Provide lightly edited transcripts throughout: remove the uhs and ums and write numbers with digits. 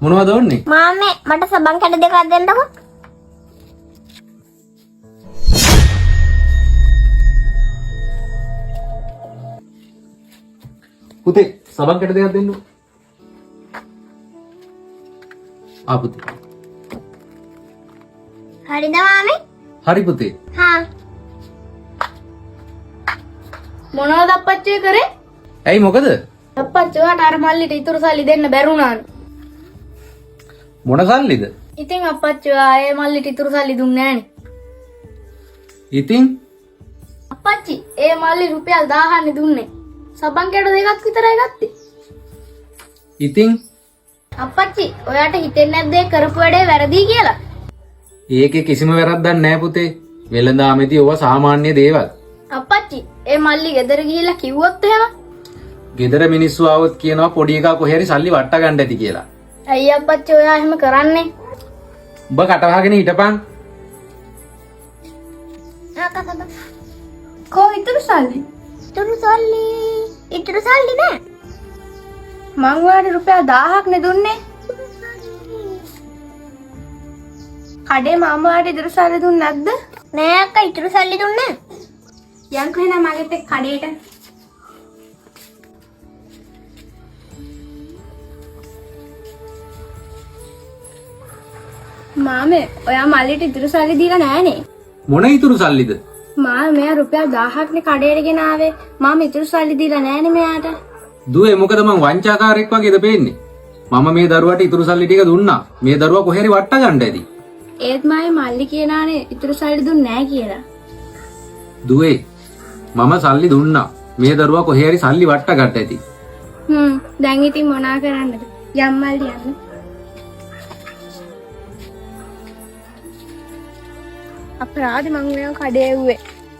මොනවද ඕනේ? මාමේ මට සබන් කැට දෙකක් දෙන්නකෝ. පුතේ සබන් කැට දෙකක් දෙන්නකෝ. ආ පුතේ. හරිද මාමේ? හරි පුතේ. හා. මොනවද අප්පච්චි කරේ? ඇයි මොකද? අප්පච්චි ඔයාට අර මල්ලිට ඉතුරු සල්ලි දෙන්න බැරුණානේ. මොන සල්ලිද? ඉතින් අප්පච්චි ඔයා ඒ මල්ලිට ඉතුරු සල්ලි දුන්නේ නෑනේ. ඉතින් අප්පච්චි ඒ මල්ලි රුපියල් 1000ක් දුන්නේ. සබන් කැට දෙකක් විතරයි ගත්තේ. ඉතින් අප්පච්චි ඔයාට හිතෙන්නේ නැද්ද ඒ කරපු වැඩේ වැරදි කියලා? ඒකේ කිසිම වැරද්දක් නැහැ පුතේ. වෙළඳාමේදී ඕවා සාමාන්‍ය දේවල්. අප්පච්චි ඒ මල්ලි ගෙදර ගිහිල්ලා කිව්වොත් එහෙම? ගෙදර මිනිස්සු ආවොත් කියනවා පොඩි එකා කොහේ හරි සල්ලි වට ගන්න ඇති කියලා. ඇයි අප්පච්චි ඔයා එහෙම කරන්නේ? උඹ කටවහගෙන හිටපන්. කෝ ඉතුරු සල්ලි? ඉතුරු සල්ලි නෑ. මං ඔයාට රුපියල් 1000ක් නේ දුන්නේ. කඩේ මම ඔයාට ඉතුරු සල්ලි දුන්නේ නැද්ද? නෑ අක්කා ඉතුරු සල්ලි දුන්නේ නෑ. යන්කෝ එහෙනම් මගෙත් එක්ක කඩේට. මාමේ ඔයා මල්ලිට ඉතුරු සල්ලි දීලා නෑනේ. මොන ඉතුරු සල්ලිද? මෙයා රුපියල් 1000ක් නේ කඩේට ගෙන ආවේ. මාම ඉතුරු සල්ලි දීලා නෑනේ මෙයාට. දුවේ මොකද මං වංචාකාරයෙක් වගේද පේන්නේ? මම මේ දරුවාට ඉතුරු සල්ලි ටික දුන්නා. මේ දරුවා කොහේ හරි වට ගන්න ඇති. ඒත් මායි මල්ලි කියනානේ ඉතුරු සල්ලි දුන්නේ නෑ කියලා. දුවේ මම සල්ලි දුන්නා. මේ දරුවා කොහේ හරි සල්ලි වට ගන්න ඇති. දැන් ඉතින් මොනා කරන්නද? යම් මල්ලි යන්න. අපරාධ මං මෙයා කඩේ එව්වේ.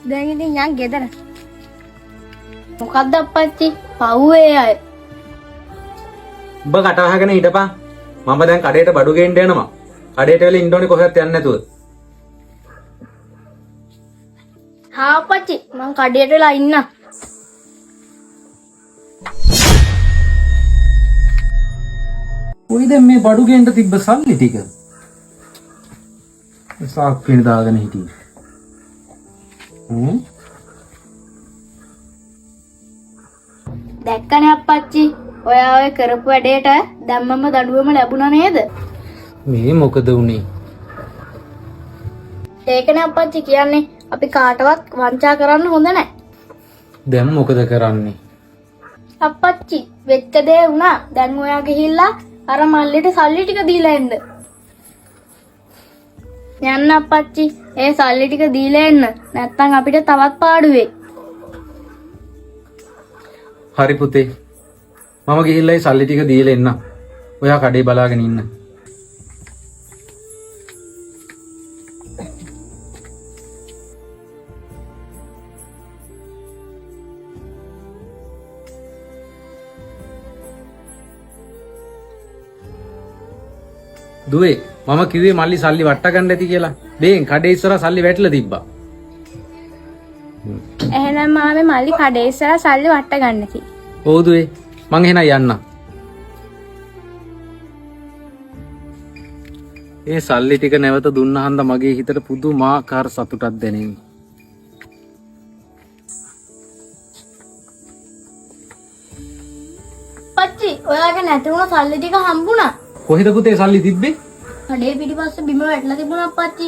දැන් ඉතින් යන් ගෙදර. මොකද්ද අප්පච්චි? පව්වේ අය. උඹ කටවහගෙන හිටපන්. මම දැන් කඩේට බඩු ගේන්න යනවා. කඩේට වෙලා ඉන්න ඕනේ කොහෙවත් යන්නේ නැතුව. හා අප්පච්චි මං කඩේට වෙලා ඉන්නම්. කොයිද මේ බඩු ගේන්න තිබ්බ සල්ලි ටික? සාක්කුවේ දාගෙන හිටියේ. දැක්කනේ අප්පච්චි. ඔයා ඔය කරපු වැඩේට දැම්මම දඬුවම ලැබුණා නේද? මේ මොකද උනේ? ඒකනේ අප්පච්චි කියන්නේ අපි කාටවත් වංචා කරන්න හොඳ නැහැ. දැන් මොකද කරන්නේ? අප්පච්චි වෙච්ච දේ වුණා. දැන් ඔයා ගිහිල්ලා අර මල්ලිට සල්ලි ටික දීලා එන්න. යන්න අප්පච්චි. ඒ සල්ලි ටික දීලා එන්න. නැත්තම් අපිට තවත් පාඩු වෙයි. හරි පුතේ. මම ගිහිල්ලා ඒ සල්ලි ටික දීලා එන්න. ඔයා කඩේ බලාගෙන ඉන්න. දුවේ මම කිව්වේ මල්ලි සල්ලි වට ගන්න ඇති කියලා. දෙයෙන් කඩේ ඉස්සරහා සල්ලි වැටලා තිබ්බා. එහෙනම් මාමේ මල්ලි කඩේ ඉස්සරහා සල්ලි වට ගන්න කි. ඔව් දුවේ මං එහෙනම් යන්නම්. ඒ සල්ලි ටික නැවත දුන්නාහන්ද මගේ හිතට පුදුමාකාර සතුටක් දැනෙන්නේ. අප්පච්චි ඔයාගේ නැති වුණ සල්ලි ටික හම්බුණා. කොහෙද පුතේ සල්ලි තිබ්බේ? කඩේ පිටිපස්සේ බිම වැටලා තිබුණා අප්පච්චි.